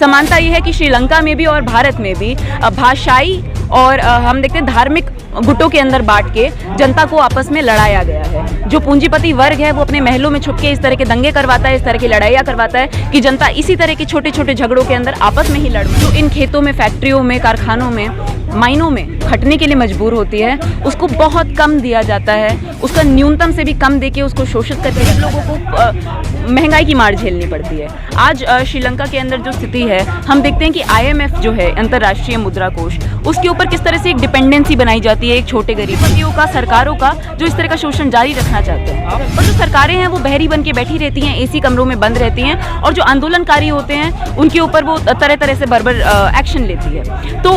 समानता ये है कि श्रीलंका में भी और भारत में भी भाषाई और हम देखते हैं धार्मिक गुटों के अंदर बांट के जनता को आपस में लड़ाया गया है। जो पूंजीपति वर्ग है वो अपने महलों में छुप के इस तरह के दंगे करवाता है, इस तरह की लड़ाइयाँ करवाता है कि जनता इसी तरह के छोटे छोटे झगड़ों के अंदर आपस में ही लड़, जो इन खेतों में, फैक्ट्रियों में, कारखानों में, माइनों में खटने के लिए मजबूर होती है, उसको बहुत कम दिया जाता है। उसका न्यूनतम से भी कम देके उसको शोषित करके लोगों को महंगाई की मार झेलनी पड़ती है। आज श्रीलंका के अंदर जो स्थिति है, हम देखते हैं कि IMF जो है, अंतर्राष्ट्रीय मुद्रा कोष, उसके ऊपर किस तरह से एक डिपेंडेंसी बनाई जाती है एक छोटे गरीबों का, सरकारों का, जो इस तरह का शोषण जारी रखना चाहते हैं। और जो सरकारें हैं वो बहरी बन के बैठी रहती हैं, AC कमरों में बंद रहती हैं, और जो आंदोलनकारी होते हैं उनके ऊपर वो तरह तरह से बर्बर एक्शन लेती है। तो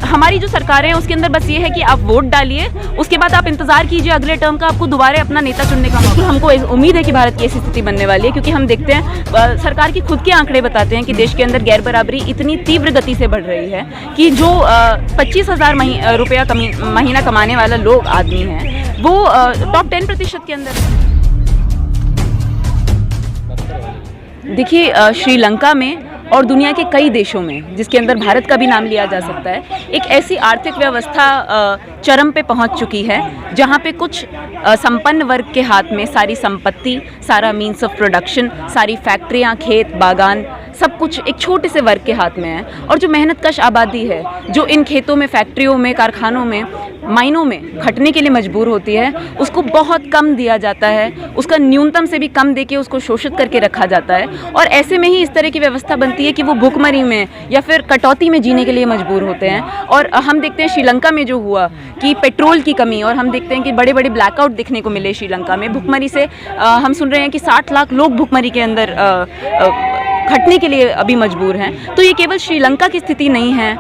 हमारी जो सरकारें हैं उसके अंदर बस ये है कि आप वोट डालिए, उसके बाद आप इंतजार कीजिए अगले टर्म का, आपको दोबारा अपना नेता चुनने का मौका। हमको उम्मीद है कि भारत की ऐसी स्थिति बनने वाली है, क्योंकि हम देखते हैं सरकार की खुद के आंकड़े बताते हैं कि देश के अंदर गैर बराबरी इतनी तीव्र गति से बढ़ रही है कि जो 25,000 रुपया महीना कमाने वाला लोग आदमी है वो टॉप 10% के अंदर है। देखिए, श्रीलंका में और दुनिया के कई देशों में, जिसके अंदर भारत का भी नाम लिया जा सकता है, एक ऐसी आर्थिक व्यवस्था चरम पे पहुंच चुकी है जहां पे कुछ संपन्न वर्ग के हाथ में सारी संपत्ति, सारा मीन्स ऑफ प्रोडक्शन, सारी फैक्ट्रियां, खेत, बागान, सब कुछ एक छोटे से वर्ग के हाथ में है। और जो मेहनतकश आबादी है, जो इन खेतों में, फैक्ट्रियों में, कारखानों में, माइनों में खटने के लिए मजबूर होती है, उसको बहुत कम दिया जाता है। उसका न्यूनतम से भी कम देके उसको शोषित करके रखा जाता है। और ऐसे में ही इस तरह की व्यवस्था बनती है कि वो भूखमरी में या फिर कटौती में जीने के लिए मजबूर होते हैं। और हम देखते हैं श्रीलंका में जो हुआ कि पेट्रोल की कमी, और हम देखते हैं कि बड़े बड़े ब्लैकआउट दिखने को मिले श्रीलंका में भूखमरी से। हम सुन रहे हैं कि 60 लाख लोग भूखमरी के अंदर खटने के लिए अभी मजबूर हैं। तो ये केवल श्रीलंका की स्थिति नहीं है,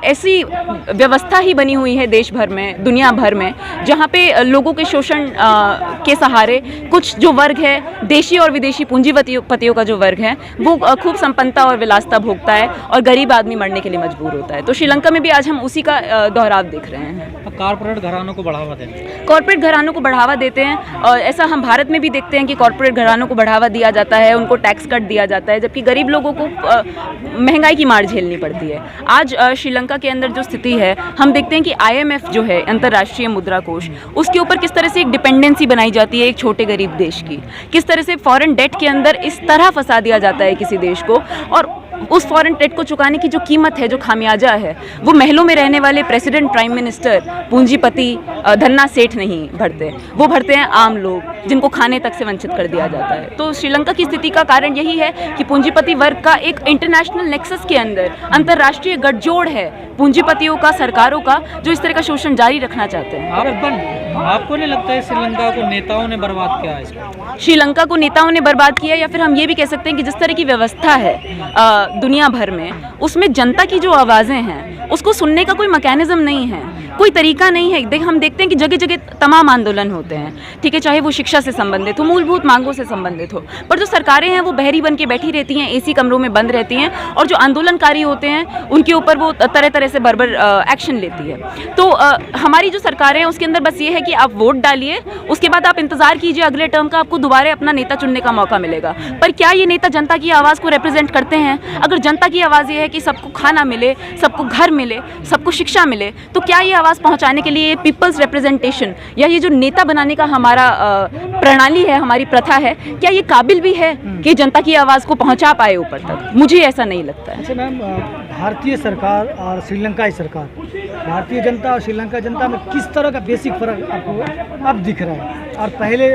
ऐसी व्यवस्था ही बनी हुई है देश भर में, दुनिया भर में, जहाँ पे लोगों के शोषण के सहारे कुछ जो वर्ग है, देशी और विदेशी पूंजीपतियों का जो वर्ग है, वो खूब संपन्नता और विलासिता भोगता है और गरीब आदमी मरने के लिए मजबूर होता है। तो श्रीलंका में भी आज हम उसी का दोहराव देख रहे हैं। कॉर्पोरेट घरानों को बढ़ावा देते हैं, कॉर्पोरेट घरानों को बढ़ावा देते हैं, और ऐसा हम भारत में भी देखते हैं कि कॉर्पोरेट घरानों को बढ़ावा दिया जाता है, उनको टैक्स कट दिया जाता है, जबकि गरीब लोगों को महंगाई की मार झेलनी पड़ती है। आज श्रीलंका के अंदर जो स्थिति है, हम देखते हैं कि IMF जो है, अंतर्राष्ट्रीय मुद्रा कोष, उसके ऊपर किस तरह से एक डिपेंडेंसी बनाई जाती है एक छोटे गरीब देश की, किस तरह से फॉरेन डेट के अंदर इस तरह फंसा दिया जाता है किसी देश को, और उस फॉरेन डेट को चुकाने की जो कीमत है, जो खामियाजा है, वो महलों में रहने वाले प्रेसिडेंट, प्राइम मिनिस्टर, पूंजीपति, धन्ना सेठ नहीं भरते, वो भरते हैं आम लोग, जिनको खाने तक से वंचित कर दिया जाता है। तो श्रीलंका की स्थिति का कारण यही है कि पूंजीपति वर्ग का एक इंटरनेशनल नेक्सस के अंदर अंतर्राष्ट्रीय गठजोड़ है पूंजीपतियों का, सरकारों का, जो इस तरह का शोषण जारी रखना चाहते हैं। आपको नहीं लगता है श्रीलंका को नेताओं ने बर्बाद किया है? श्रीलंका को नेताओं ने बर्बाद किया, या फिर हम ये भी कह सकते हैं कि जिस तरह की व्यवस्था है दुनिया भर में, उसमें जनता की जो आवाज़ें हैं उसको सुनने का कोई मैकेनिज्म नहीं है, कोई तरीका नहीं है। हम देखते हैं कि जगह जगह तमाम आंदोलन होते हैं, ठीक है, चाहे वो शिक्षा से संबंधित हो, मूलभूत मांगों से संबंधित हो, पर जो सरकारें हैं वो बहरी बन के बैठी रहती हैं, AC कमरों में बंद रहती हैं, और जो आंदोलनकारी होते हैं उनके ऊपर वो तरह तरह से बर्बर एक्शन लेती है। तो हमारी जो सरकारें हैं उसके अंदर बस ये है कि आप वोट डालिए, उसके बाद आप इंतजार कीजिए अगले टर्म का, आपको दोबारा अपना नेता चुनने का मौका मिलेगा। पर क्या ये नेता जनता की आवाज़ को रिप्रेजेंट करते हैं? अगर जनता की आवाज़ ये है कि सबको खाना मिले, सबको घर मिले, सबको शिक्षा मिले, तो क्या ये आवाज़ पहुंचाने के लिए पीपल्स रिप्रेजेंटेशन या ये जो नेता बनाने का हमारा प्रणाली है, हमारी प्रथा है, क्या ये काबिल भी है कि जनता की आवाज़ को पहुंचा पाए ऊपर तक? मुझे ऐसा नहीं लगता है। अच्छा मैम, भारतीय सरकार और श्रीलंकाई सरकार, भारतीय जनता और श्रीलंका जनता में किस तरह का बेसिक फ़र्क आपको अब दिख रहा है, और पहले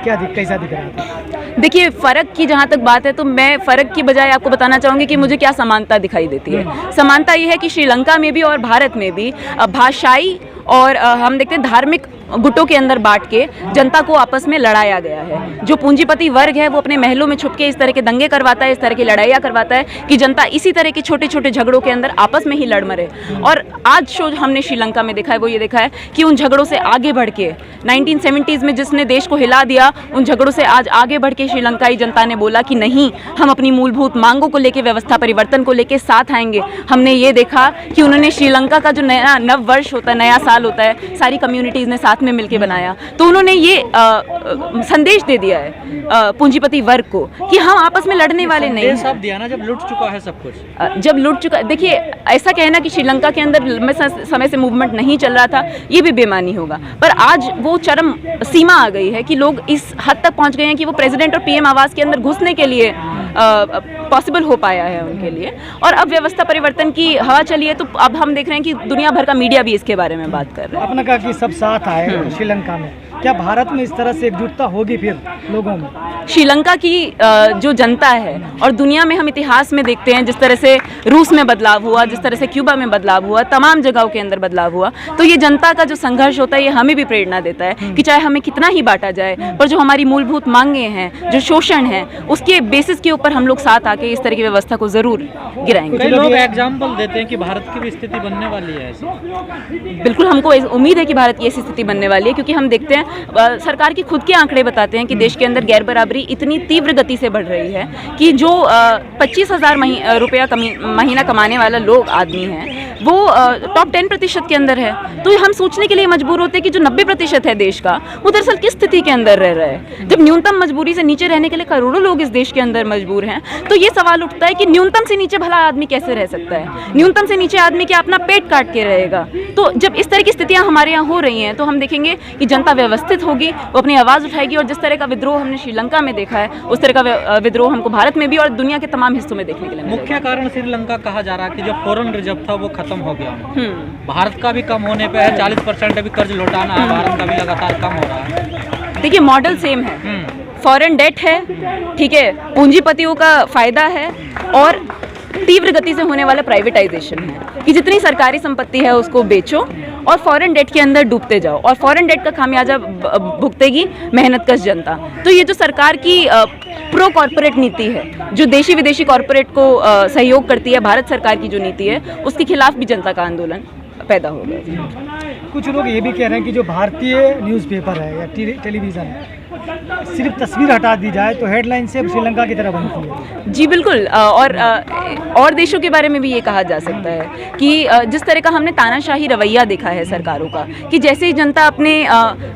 कैसा दिख रहा है? देखिए, फ़र्क की जहाँ तक बात है तो मैं फ़र्क की बजाय आपको बताना चाहूँगी कि मुझे क्या समानता दिखाई देती है। समानता ये है कि श्रीलंका में भी और भारत में भी भाषाई और हम देखते हैं धार्मिक गुटों के अंदर बांट के जनता को आपस में लड़ाया गया है। जो पूंजीपति वर्ग है वो अपने महलों में छुप के इस तरह के दंगे करवाता है, इस तरह की लड़ाइयाँ करवाता है कि जनता इसी तरह के छोटे छोटे झगड़ों के अंदर आपस में ही लड़ मरे। और आज जो हमने श्रीलंका में देखा है वो ये देखा है कि उन झगड़ों से आगे बढ़ के 1970s में जिसने देश को हिला दिया, उन झगड़ों से आज आगे बढ़ के श्रीलंकाई जनता ने बोला कि नहीं, हम अपनी मूलभूत मांगों को लेकर, व्यवस्था परिवर्तन को लेकर साथ आएंगे। हमने ये देखा कि उन्होंने श्रीलंका का जो नया नव वर्ष होता है, नया साल होता है, सारी कम्युनिटीज़ ने साथ साथ में मिलकर बनाया, तो उन्होंने ये संदेश दे दिया है पूंजीपति वर्ग को कि हम आपस में लड़ने वाले नहीं हैं। सब दिया ना जब लूट चुका है सब कुछ, जब लूट चुका, देखिए ऐसा कहना कि श्रीलंका के अंदर लंबे समय से मूवमेंट नहीं चल रहा था, ये भी बेमानी होगा। पर आज वो चरम सीमा आ गई है कि लोग इस हद तक पहुंच गए हैं कि वो प्रेसिडेंट और पीएम आवास के अंदर घुसने के लिए पॉसिबल हो पाया है उनके लिए। और अब व्यवस्था परिवर्तन की हवा चली है, तो अब हम देख रहे हैं कि दुनिया भर का मीडिया भी इसके बारे में बात कर रहा है। आपने कहा कि सब साथ आए श्रीलंका में, क्या भारत में इस तरह से एकजुटता होगी फिर लोगों में? श्रीलंका की जो जनता है, और दुनिया में हम इतिहास में देखते हैं जिस तरह से रूस में बदलाव हुआ, जिस तरह से क्यूबा में बदलाव हुआ, तमाम जगहों के अंदर बदलाव हुआ, तो ये जनता का जो संघर्ष होता है ये हमें भी प्रेरणा देता है कि चाहे हमें कितना ही बांटा जाए, पर जो हमारी मूलभूत मांगे हैं, जो शोषण है, उसके बेसिस के ऊपर हम लोग साथ आके इस तरह की व्यवस्था को जरूर गिराएंगे। कई लोग एग्जाम्पल देते हैं कि भारत की भी स्थिति बनने वाली है ऐसी। बिल्कुल, हमको उम्मीद है कि भारत की ऐसी स्थिति बनने वाली है, क्योंकि हम देखते हैं सरकार की खुद के आंकड़े बताते हैं कि देश के अंदर गैर बराबरी इतनी तीव्र गति से बढ़ रही है कि जो 25,000 रुपया महीना कमाने वाला लोग आदमी है वो टॉप 10% के अंदर है। तो हम सोचने के लिए मजबूर होते हैं कि जो 90% है देश का, वो दरअसल किस स्थिति के अंदर रह रहा है। जब न्यूनतम मजबूरी से नीचे रहने के लिए करोड़ों लोग इस देश के अंदर मजबूर हैं, तो ये सवाल उठता है कि न्यूनतम से नीचे भला आदमी कैसे रह सकता है? न्यूनतम से नीचे आदमी क्या अपना पेट काट के रहेगा? तो जब इस तरह की स्थितियां हमारे यहाँ हो रही हैं, तो हम देखेंगे कि जनता व्यवस्थित होगी, वो अपनी आवाज़ उठाएगी, और जिस तरह का विद्रोह हमने श्रीलंका में देखा है, उस तरह का विद्रोह हमको भारत में भी और दुनिया के तमाम हिस्सों में देखने के लिए मिलेगा। मुख्य कारण श्रीलंका कहा जा रहा है कि जो फॉरेन रिजर्व था वो खत्म हो गया। भारत का भी कम होने पे है, 40% अभी कर्ज लौटाना है, भारत का भी लगातार कम हो रहा है। देखिए, मॉडल सेम है, फॉरेन डेट है, ठीक है, पूंजीपतियों का फायदा है, और तीव्र गति से होने वाला प्राइवेटाइजेशन है कि जितनी सरकारी संपत्ति है उसको बेचो और फॉरेन डेट के अंदर डूबते जाओ, और फॉरेन डेट का खामियाजा भुगतेगी मेहनतकश जनता। तो ये जो सरकार की प्रो कॉर्पोरेट नीति है, जो देशी विदेशी कॉर्पोरेट को सहयोग करती है, भारत सरकार की जो नीति है, उसके खिलाफ भी जनता का आंदोलन पैदा हो गया। कुछ लोग ये भी कह रहे हैं कि जो भारतीय न्यूज़पेपर है या टेलीविज़न है, सिर्फ तस्वीर हटा दी जाए तो हेडलाइन से श्रीलंका की तरह बनती है। जी बिल्कुल, और देशों के बारे में भी ये कहा जा सकता है कि जिस तरह का हमने तानाशाही रवैया देखा है सरकारों का, कि जैसे ही जनता अपने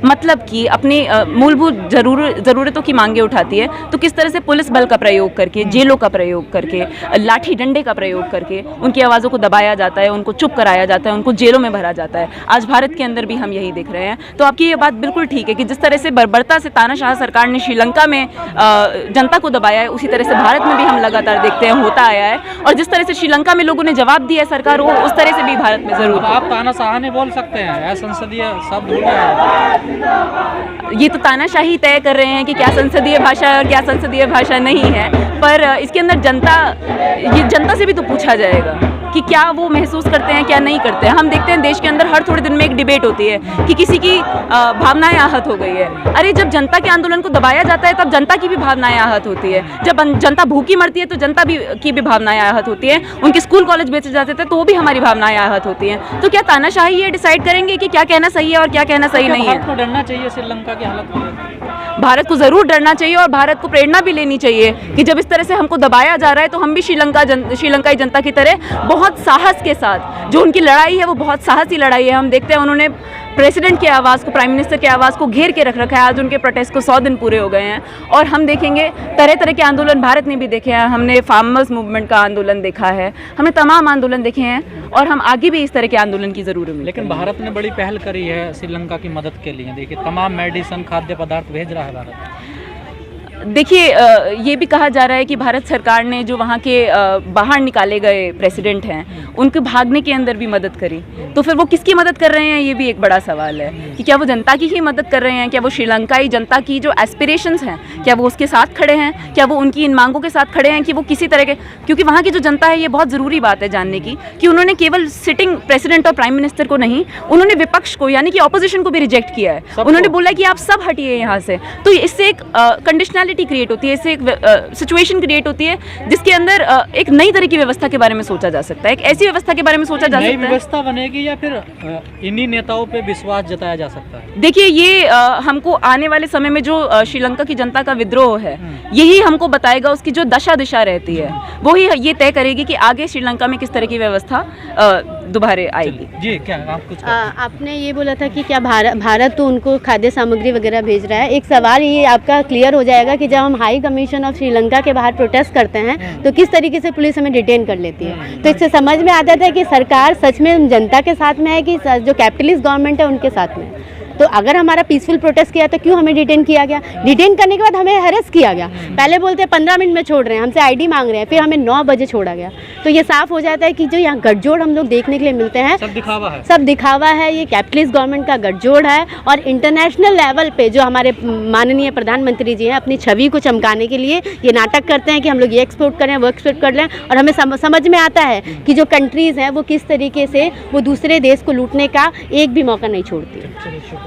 मतलब की, अपनी मूलभूत ज़रूरतों की मांगे उठाती है, तो किस तरह से पुलिस बल का प्रयोग करके, जेलों का प्रयोग करके, लाठी डंडे का प्रयोग करके उनकी आवाज़ों को दबाया जाता है, उनको चुप कराया जाता है, उनको जेलों में भरा जाता है। आज भारत के अंदर भी हम यही देख रहे हैं। तो आपकी ये बात बिल्कुल ठीक है कि जिस तरह से बर्बरता से तानाशाह सरकार ने श्रीलंका में जनता को दबाया है, उसी तरह से भारत में भी हम लगातार देखते हैं होता आया है, और जिस तरह से श्रीलंका में लोगों ने जवाब दिया है सरकार को, उस तरह से भी भारत में जरूर। आप तानाशाह नहीं बोल सकते हैं, संसदीय शब्द हो गया। ये तो तानाशाही तय कर रहे हैं कि क्या संसदीय भाषा है और क्या संसदीय भाषा नहीं है, पर इसके अंदर जनता से भी तो पूछा जाएगा कि क्या वो महसूस करते हैं, क्या नहीं करते हैं। हम देखते हैं देश के अंदर हर थोड़े दिन में एक डिबेट होती है कि किसी की भावनाएं आहत हो गई है। अरे जब जनता के आंदोलन को दबाया जाता है तब जनता की भी भावनाएं आहत होती है। जब जनता भूखी मरती है तो जनता की भी भावनाएं आहत होती है। उनके स्कूल कॉलेज बेचे जाते थे तो वो भी हमारी भावनाएं आहत होती हैं। तो क्या तानाशाही ये डिसाइड करेंगे कि क्या कहना सही है और क्या कहना सही नहीं है? भारत को डरना चाहिए श्रीलंका की हालत को? भारत को जरूर डरना चाहिए और भारत को प्रेरणा भी लेनी चाहिए कि जब इस तरह से हमको दबाया जा रहा है तो हम भी श्रीलंकाई जनता की तरह बहुत साहस के साथ, जो उनकी लड़ाई है वो बहुत साहसी लड़ाई है। हम देखते हैं उन्होंने प्रेसिडेंट के आवास को, प्राइम मिनिस्टर के आवास को घेर के रख रखा है। आज उनके प्रोटेस्ट को 100 दिन पूरे हो गए हैं और हम देखेंगे तरह तरह के आंदोलन भारत ने भी देखे हैं। हमने फार्मर्स मूवमेंट का आंदोलन देखा है, हमने तमाम आंदोलन देखे हैं और हम आगे भी इस तरह के आंदोलन की जरूर उम्मीद। लेकिन भारत ने बड़ी पहल करी है श्रीलंका की मदद के लिए। देखिए तमाम मेडिसिन, खाद्य पदार्थ भेज रहा है भारत। देखिए ये भी कहा जा रहा है कि भारत सरकार ने जो वहाँ के बाहर निकाले गए प्रेसिडेंट हैं उनके भागने के अंदर भी मदद करी। तो फिर वो किसकी मदद कर रहे हैं, ये भी एक बड़ा सवाल है कि क्या वो जनता की ही मदद कर रहे हैं, क्या वो श्रीलंकाई जनता की जो एस्पिरेशंस हैं क्या वो उसके साथ खड़े हैं, क्या वो उनकी इन मांगों के साथ खड़े हैं कि वो किसी तरह के, क्योंकि वहाँ की जो जनता है ये बहुत ज़रूरी बात है जानने की कि उन्होंने केवल सिटिंग प्रेसिडेंट और प्राइम मिनिस्टर को नहीं, उन्होंने विपक्ष को यानी कि ऑपोजिशन को भी रिजेक्ट किया है। उन्होंने बोला कि आप सब हटिए यहाँ से। तो इससे एक कंडीशनैलिटी क्रिएट होती है, इससे एक सिचुएशन क्रिएट होती है जिसके अंदर एक नई तरह की व्यवस्था के बारे में सोचा जा सकता है, एक ऐसी व्यवस्था के बारे में सोचा जा सकता है। नई व्यवस्था बनेगी या फिर इन्हीं नेताओं पे विश्वास जताया जा सकता है? देखिए ये हमको आने वाले समय में जो श्रीलंका की जनता का विद्रोह है यही हमको बताएगा, उसकी जो दशा दिशा रहती है वही ये तय करेगी कि आगे श्रीलंका में किस तरह की व्यवस्था दोबारा आएगी। जी क्या आप कुछ आपने ये बोला था कि क्या भारत तो उनको खाद्य सामग्री वगैरह भेज रहा है। एक सवाल ये आपका क्लियर हो जाएगा कि जब हम हाई कमीशन ऑफ श्रीलंका के बाहर प्रोटेस्ट करते हैं तो किस तरीके से पुलिस हमें डिटेन कर लेती है। तो इससे समझ में आता है कि सरकार सच में जनता के साथ में है कि जो कैपिटलिस्ट गवर्नमेंट है उनके साथ में है। तो अगर हमारा पीसफुल प्रोटेस्ट किया तो क्यों हमें डिटेन किया गया? डिटेन करने के बाद हमें हेरेस किया गया। पहले बोलते हैं 15 मिनट में छोड़ रहे हैं, हमसे आईडी मांग रहे हैं, फिर हमें 9 बजे छोड़ा गया। तो ये साफ हो जाता है कि जो यहाँ गठजोड़ हम लोग देखने के लिए मिलते हैं सब दिखावा है, सब दिखावा है। ये कैपिटलिस्ट गवर्नमेंट का गठजोड़ है और इंटरनेशनल लेवल पे जो हमारे माननीय प्रधानमंत्री जी हैं अपनी छवि को चमकाने के लिए ये नाटक करते हैं कि हम लोग ये एक्सपोर्ट करें वो एक्सपोर्ट कर लें। और हमें समझ में आता है कि जो कंट्रीज़ हैं वो किस तरीके से वो दूसरे देश को लूटने का एक भी मौका नहीं छोड़ती।